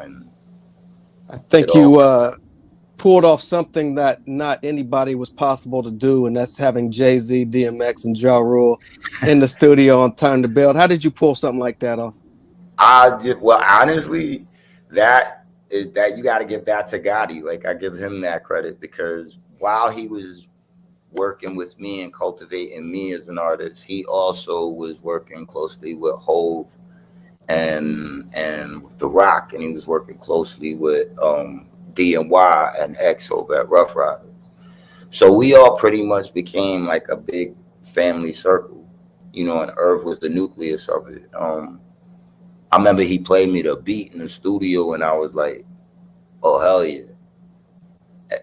And I it think all. you pulled off something that not anybody was possible to do, and that's having Jay-Z, DMX, and Ja Rule in the studio on Time to Build. How did you pull something like that off? Well, honestly, that you got to give that to Gotti. Like, I give him that credit, because while he was working with me and cultivating me as an artist, he also was working closely with Hove and The Rock, and he was working closely with D&Y and X over at Rough Riders. So we all pretty much became like a big family circle, and Irv was the nucleus of it. I remember he played me the beat in the studio, and I was like, oh, hell yeah.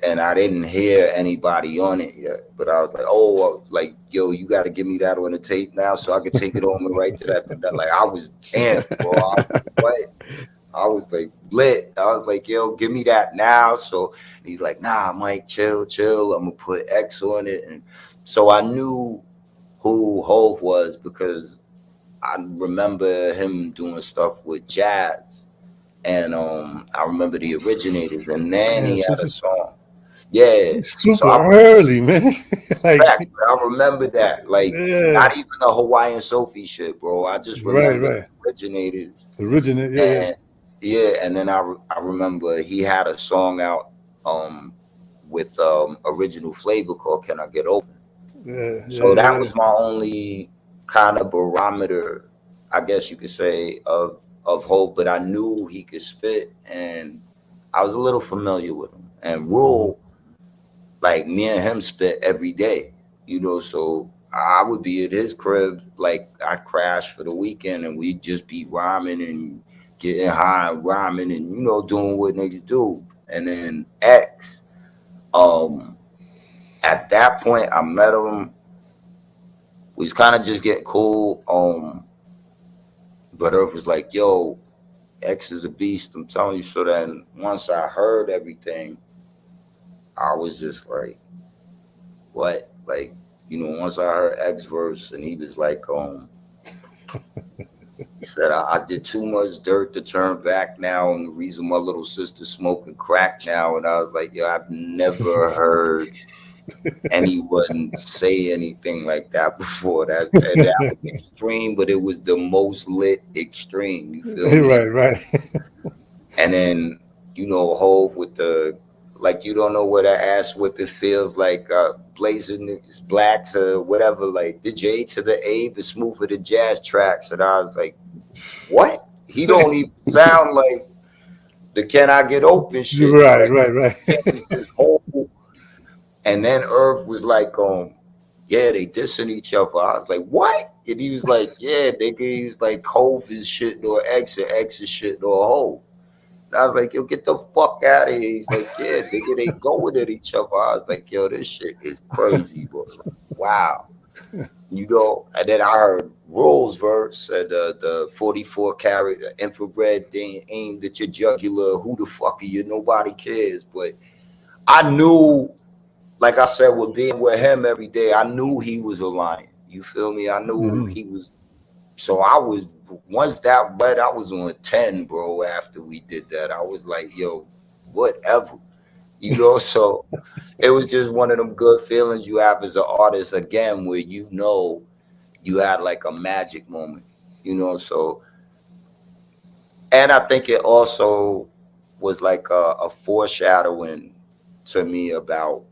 And I didn't hear anybody on it yet, but I was like, oh, like, yo, you got to give me that on the tape now so I could take it home and write to that. Like, I was amped, bro. I was like lit. I was like, yo, give me that now. So he's like, nah, Mike, chill. I'm going to put X on it. And so I knew who Hove was, because I remember him doing stuff with Jazz. And I remember the Originators. And then Man, he had this a is song. Yeah. So super early, man. Like, I remember that. Like, yeah, not even the Hawaiian Sophie shit, bro. I just remember right. Originators. Originate, And and then I remember he had a song out with original flavor called Can I Get Open? So that was my only kind of barometer, I guess you could say, of Hope. But I knew he could spit, and I was a little familiar with him. And Rule, like, me and him spit every day, so I would be at his crib, like, I'd crash for the weekend, and we'd just be rhyming and getting high and rhyming and, doing what niggas do. And then X, at that point, I met him. We was kind of just getting cool. But Earth was like, yo, X is a beast, I'm telling you. So then once I heard everything, I was just like, what? Like, once I heard X verse, and he was like, he said, I did too much dirt to turn back now, and the reason my little sister smoking crack now. And I was like, yo, I've never heard anyone say anything like that before. That was extreme, but it was the most lit extreme. You feel me? Right. And then, Hove with the, like, you don't know what that ass whipping feels like, blazing black to whatever, like the J to the A, but smooth for the jazz tracks. And I was like, what? He don't even sound like the Can I Get Open shit. Right. And then Irv was like, yeah, they dissing each other. I was like, what? And he was like, yeah, he was like, Hove is shit or X, and X is shit or Hove. And I was like, yo, get the fuck out of here. He's like, yeah, nigga, they going at each other. I was like, yo, this shit is crazy, bro. Like, wow. And then I heard Rule's verse, and the 44 carat infrared thing aimed at your jugular. Who the fuck are you? Nobody cares. But I knew, like I said, with being with him every day, I knew he was a lion. You feel me? I knew he was. So I was, once that read, I was on 10, bro. After we did that, I was like, yo, whatever. So it was just one of them good feelings you have as an artist, again, where you had like a magic moment, so. And I think it also was like a foreshadowing to me about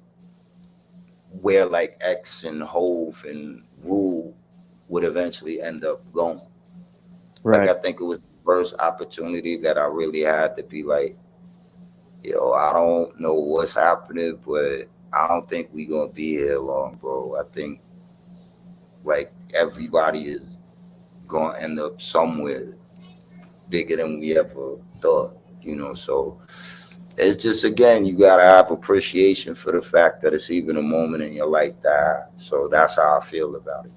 where like X and Hove and Rule would eventually end up going. Right. Like, I think it was the first opportunity that I really had to be like, yo, I don't know what's happening, but I don't think we're gonna be here long, bro. I think like everybody is gonna end up somewhere bigger than we ever thought, so it's just, again, you gotta have appreciation for the fact that it's even a moment in your life that. So that's how I feel about it.